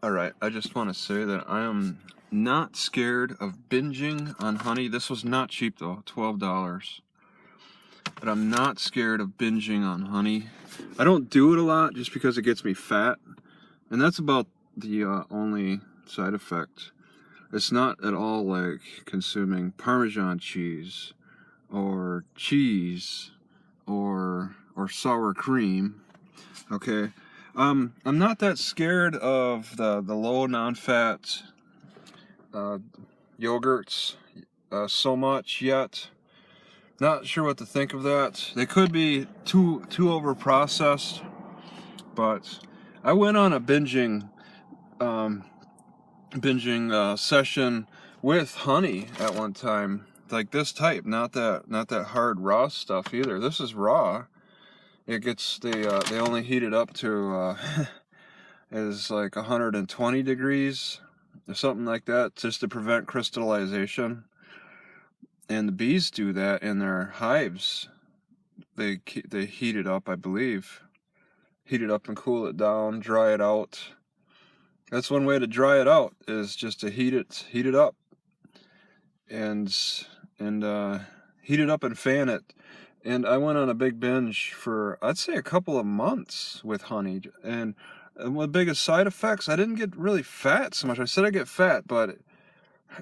Alright, I just want to say that I am not scared of binging on honey. This was not cheap though, $12. But I'm not scared of binging on honey. I don't do it a lot just because it gets me fat. And that's about the only side effect. It's not at all like consuming Parmesan cheese or sour cream. Okay. I'm not that scared of the low non-fat yogurts so much yet. Not sure what to think of that. They could be too over processed, but I went on a binging session with honey at one time, like this type, not that hard raw stuff either. This is raw. It gets they only heat it up to is like 120 degrees or something like that, just to prevent crystallization. And the bees do that in their hives. They heat it up, I believe. Heat it up and cool it down, dry it out. That's one way to dry it out, is just to heat it up, and heat it up and fan it. And I went on a big binge for, I'd say, a couple of months with honey. And one of the biggest side effects, I didn't get really fat so much. I said I get fat, but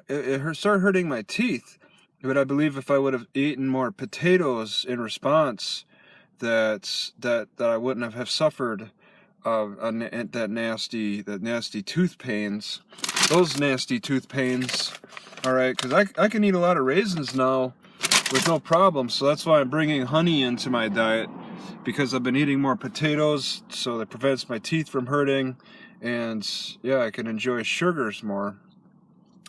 it started hurting my teeth. But I believe if I would have eaten more potatoes in response, that I wouldn't have suffered that nasty tooth pains. Those nasty tooth pains. All right, because I can eat a lot of raisins now with no problem. So that's why I'm bringing honey into my diet, because I've been eating more potatoes, so that prevents my teeth from hurting, and yeah, I can enjoy sugars more.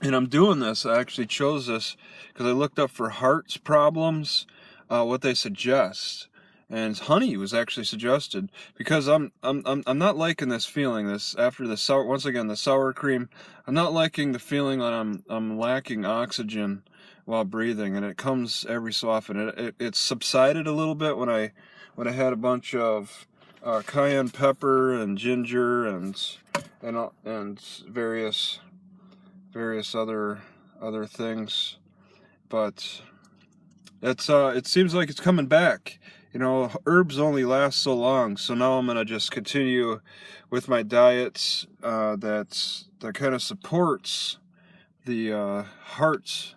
And I'm doing this, I actually chose this because I looked up for heart problems, what they suggest. And honey was actually suggested, because I'm not liking this feeling, this after the sour, once again, the sour cream. I'm not liking the feeling that I'm lacking oxygen while breathing, and it comes every so often. It subsided a little bit when I had a bunch of cayenne pepper and ginger and various other things, but it seems like it's coming back. You know, herbs only last so long, so now I'm gonna just continue with my diet that kind of supports the heart,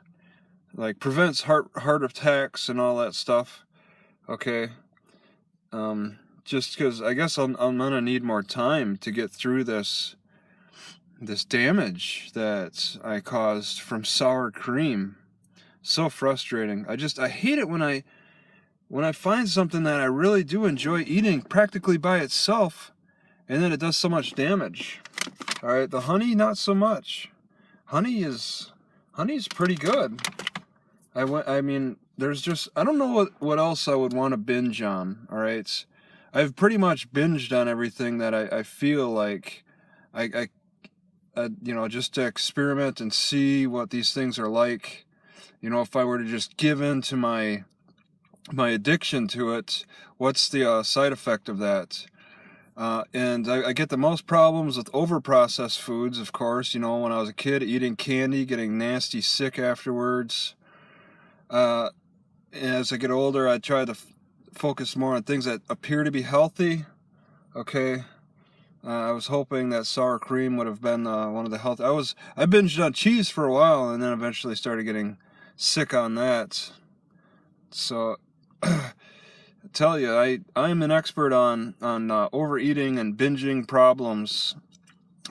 like prevents heart attacks and all that stuff. Okay, just because I guess I'm gonna need more time to get through this damage that I caused from sour cream. So frustrating. I hate it when I find something that I really do enjoy eating practically by itself, and then it does so much damage. All right, the honey, not so much. Honey's pretty good. I mean, there's just, I don't know what else I would want to binge on. All right, I've pretty much binged on everything that I feel like I you know, just to experiment and see what these things are like. You know, if I were to just give in to my addiction to it, what's the side effect of that? And I get the most problems with over-processed foods, of course. You know, when I was a kid, eating candy, getting nasty sick afterwards. And as I get older, I try to focus more on things that appear to be healthy. Okay. I was hoping that sour cream would have been one of the health. I binged on cheese for a while, and then eventually started getting sick on that. So, I tell you, I'm an expert on overeating and binging problems,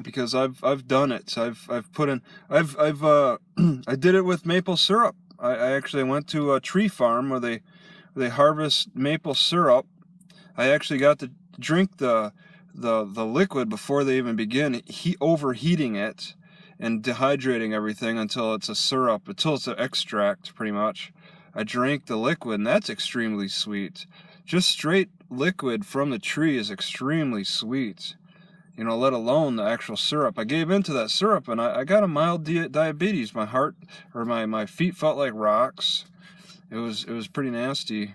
because I've done it. I've put in I did it with maple syrup. I actually went to a tree farm where they harvest maple syrup. I actually got to drink the liquid before they even begin overheating it and dehydrating everything until it's a syrup, until it's an extract, pretty much. I drank the liquid, and that's extremely sweet. Just straight liquid from the tree is extremely sweet, you know, let alone the actual syrup. I gave into that syrup, and I got a mild diabetes. My heart, or my feet, felt like rocks. It was pretty nasty.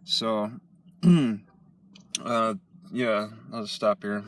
So yeah, I'll just stop here.